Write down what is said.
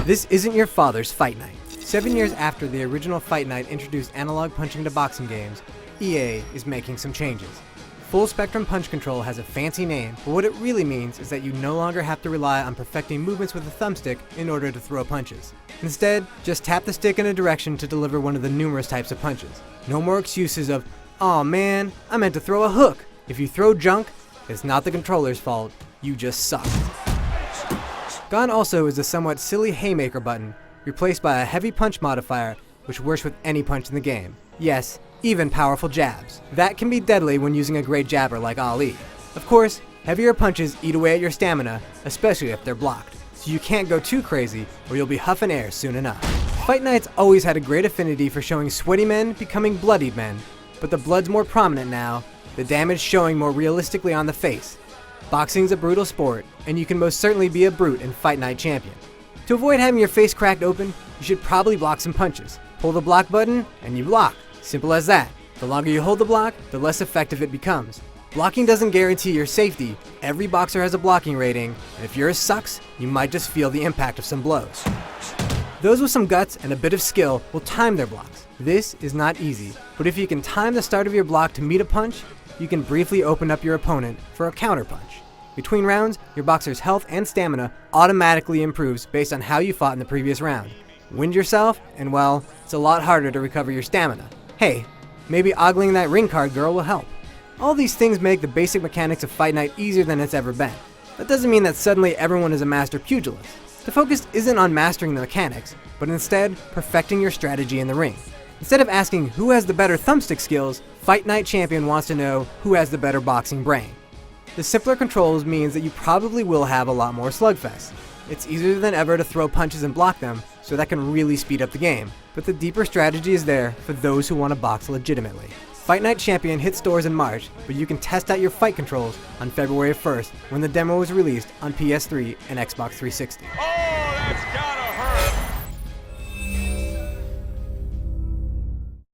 This isn't your father's Fight Night. 7 years after the original Fight Night introduced analog punching to boxing games, EA is making some changes. Full Spectrum Punch Control has a fancy name, but what it really means is that you no longer have to rely on perfecting movements with a thumbstick in order to throw punches. Instead, just tap the stick in a direction to deliver one of the numerous types of punches. No more excuses of, "Aw man, I meant to throw a hook." If you throw junk, it's not the controller's fault, you just suck. Gone also is the somewhat silly haymaker button, replaced by a heavy punch modifier, which works with any punch in the game. Yes, even powerful jabs. That can be deadly when using a great jabber like Ali. Of course, heavier punches eat away at your stamina, especially if they're blocked, so you can't go too crazy or you'll be huffing air soon enough. Fight Night's always had a great affinity for showing sweaty men becoming bloodied men, but the blood's more prominent now, the damage showing more realistically on the face. Boxing's a brutal sport, and you can most certainly be a brute in Fight Night Champion. To avoid having your face cracked open, you should probably block some punches. Pull the block button, and you block. Simple as that. The longer you hold the block, the less effective it becomes. Blocking doesn't guarantee your safety. Every boxer has a blocking rating, and if yours sucks, you might just feel the impact of some blows. Those with some guts and a bit of skill will time their blocks. This is not easy, but if you can time the start of your block to meet a punch, you can briefly open up your opponent for a counter punch. Between rounds, your boxer's health and stamina automatically improves based on how you fought in the previous round. Wind yourself, and well, it's a lot harder to recover your stamina. Hey, maybe ogling that ring card girl will help. All these things make the basic mechanics of Fight Night easier than it's ever been. That doesn't mean that suddenly everyone is a master pugilist. The focus isn't on mastering the mechanics, but instead perfecting your strategy in the ring. Instead of asking who has the better thumbstick skills, Fight Night Champion wants to know who has the better boxing brain. The simpler controls means that you probably will have a lot more slugfests. It's easier than ever to throw punches and block them, so that can really speed up the game. But the deeper strategy is there for those who want to box legitimately. Fight Night Champion hit stores in March, but you can test out your fight controls on February 1st when the demo was released on PS3 and Xbox 360. Oh, that's gotta